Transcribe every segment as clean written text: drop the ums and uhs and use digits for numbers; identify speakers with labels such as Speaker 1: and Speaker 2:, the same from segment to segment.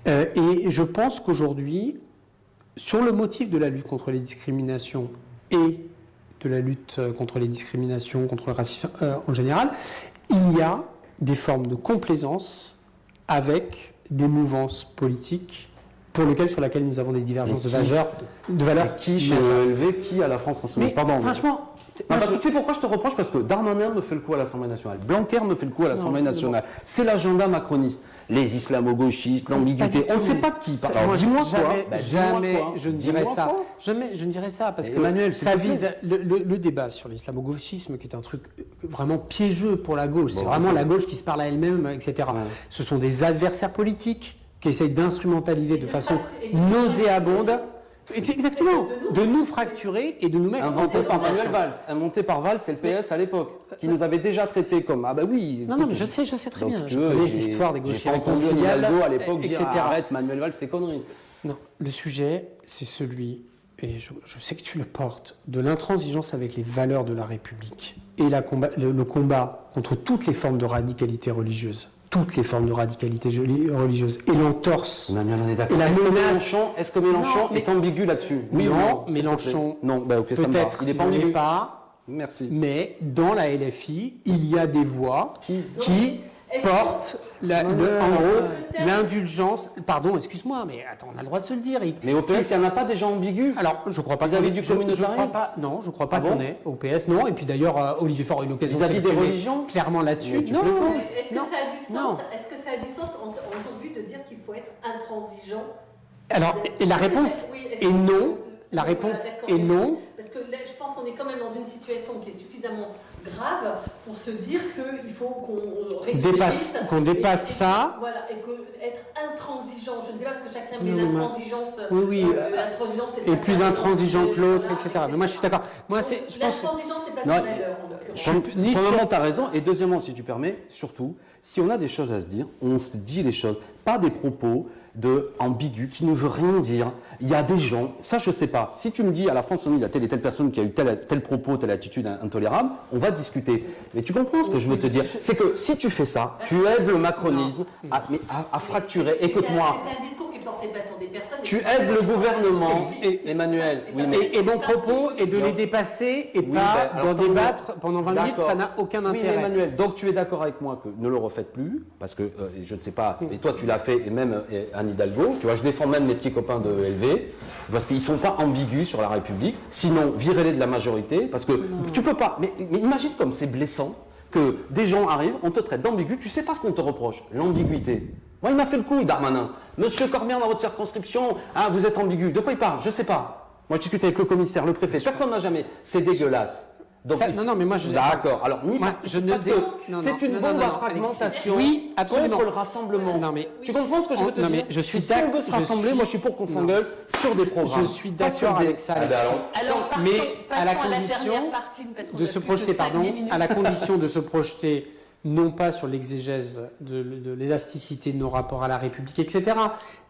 Speaker 1: Et je pense qu'aujourd'hui, sur le motif de la lutte contre les discriminations et de la lutte contre les discriminations, contre le racisme en général, il y a des formes de complaisance avec des mouvances politiques sur lesquelles nous avons des divergences de valeurs.
Speaker 2: Qui chez ELV, qui à la France Insoumise?
Speaker 1: Mais
Speaker 2: pardon.
Speaker 1: franchement...
Speaker 2: Parce que tu sais pourquoi je te reproche? Parce que Darmanin me fait le coup à l'Assemblée nationale. Blanquer me fait le coup à l'Assemblée nationale. C'est l'agenda macroniste. Les islamo-gauchistes, l'ambiguïté. On ne sait pas de qui.
Speaker 1: Alors dis-moi quoi. Jamais je ne dirais ça. Jamais je ne dirais ça parce que Emmanuel, ça vise le débat sur l'islamo-gauchisme qui est un truc vraiment piégeux pour la gauche. C'est vraiment la gauche qui se parle à elle-même, etc. Ouais. Ce sont des adversaires politiques qui essayent d'instrumentaliser de façon nauséabonde. Exactement, de nous fracturer et de nous mettre en confrontation.
Speaker 2: Inventé par Valls et le PS à l'époque, qui nous avait déjà traités comme ah bah oui.
Speaker 1: Non, mais je sais très bien. Je connais l'histoire des gauchers réconciliables,
Speaker 2: à l'époque dire arrête Manuel Valls, c'était conneries.
Speaker 1: Non, le sujet, c'est celui, et je sais que tu le portes, de l'intransigeance avec les valeurs de la République et le combat contre toutes les formes de radicalité religieuse. Toutes les formes de radicalité religieuse et l'entorse et
Speaker 2: la menace. Est-ce que Mélenchon est ambigu là-dessus?
Speaker 1: Oui, non, Mélenchon.
Speaker 2: Non, ok,
Speaker 1: peut-être.
Speaker 2: Il n'est pas ambigu.
Speaker 1: Merci. Mais dans la LFI, il y a des voix qui portent en gros l'indulgence. Pardon, excuse-moi, mais attends, on a le droit de se le dire.
Speaker 2: Mais au PS, il n'y en a pas des gens ambigus?
Speaker 1: Alors, je crois pas.
Speaker 2: Vous avez du communautarisme?
Speaker 1: Non, je crois pas qu'on est au PS. Non, et puis d'ailleurs, Olivier Faure a eu l'occasion de
Speaker 2: s'exprimer
Speaker 1: clairement là-dessus.
Speaker 3: Non, est-ce que ça a du sens? Est-ce que ça a du sens aujourd'hui de dire qu'il faut être intransigeant?
Speaker 1: Alors, la réponse est non. La réponse est non.
Speaker 3: Parce que là, je pense qu'on est quand même dans une situation qui est suffisamment grave pour se dire qu'il faut qu'on
Speaker 1: dépasse ça.
Speaker 3: Voilà, et être intransigeant. Je ne sais pas, parce que chacun met l'intransigegeance.
Speaker 1: Oui. Et plus intransigeant que l'autre, etc. Mais moi, je suis d'accord. Moi, je pense.
Speaker 3: L'intransigeance, c'est pas son valeur.
Speaker 2: Premièrement, tu as raison. Et deuxièmement, si tu permets, surtout, si on a des choses à se dire, on se dit les choses. Pas des propos ambigu qui ne veut rien dire. Il y a des gens, ça je sais pas. Si tu me dis à la France Insoumise, il y a telle et telle personne qui a eu tel propos, telle attitude intolérable, on va discuter. Mais tu comprends ce que je veux te dire? C'est que si tu fais ça, tu aides le macronisme à fracturer. Écoute-moi.
Speaker 3: C'est un discours qui est porté pas sur des personnes.
Speaker 2: Tu aides le gouvernement, Emmanuel.
Speaker 1: Et mon propos est de les dépasser et pas d'en débattre pendant 20 minutes, ça n'a aucun intérêt.
Speaker 2: Oui, Emmanuel, donc tu es d'accord avec moi que ne le refaites plus, parce que je ne sais pas, et toi tu l'as fait, et même Anne Hidalgo, tu vois, je défends même mes petits copains de LV, parce qu'ils ne sont pas ambigus sur la République, sinon virez-les de la majorité, parce que tu peux pas, mais imagine comme c'est blessant que des gens arrivent, on te traite d'ambigu, tu sais pas ce qu'on te reproche, l'ambiguïté. Moi, il m'a fait le coup, Darmanin. Monsieur Corbière, dans votre circonscription, vous êtes ambigu. De quoi il parle? Je sais pas. Moi, je discute avec le commissaire, le préfet. Personne n'a jamais. C'est dégueulasse. Donc,
Speaker 1: non, mais moi, je...
Speaker 2: D'accord. Alors, c'est une bombe à fragmentation contre le rassemblement.
Speaker 1: Non, mais
Speaker 2: tu comprends ce que je veux te dire?
Speaker 1: Mais je suis d'accord.
Speaker 2: Si on veut se rassembler, moi, je suis pour qu'on s'engueule sur des programmes.
Speaker 1: Je suis d'accord avec ça. Mais à la condition de se projeter, à la condition de se projeter non pas sur l'exégèse de l'élasticité de nos rapports à la République, etc.,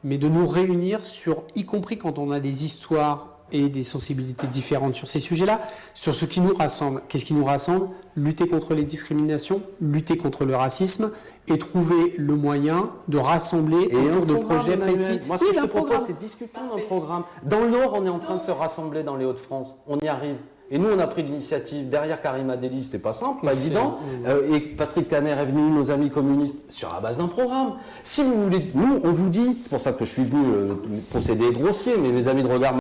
Speaker 1: mais de nous réunir sur, y compris quand on a des histoires et des sensibilités différentes sur ces sujets-là, sur ce qui nous rassemble. Qu'est-ce qui nous rassemble? Lutter contre les discriminations, lutter contre le racisme et trouver le moyen de rassembler autour de projets précis.
Speaker 2: Moi, ce que je te propose, c'est discutons d'un programme. Dans le Nord, on est en train de se rassembler dans les Hauts-de-France. On y arrive. Et nous, on a pris l'initiative derrière Karima Deli, c'était pas simple, pas évident. Et Patrick Caner est venu, nos amis communistes, sur la base d'un programme. Si vous voulez, nous, on vous dit, c'est pour ça que je suis venu procéder grossier, mais mes amis de regard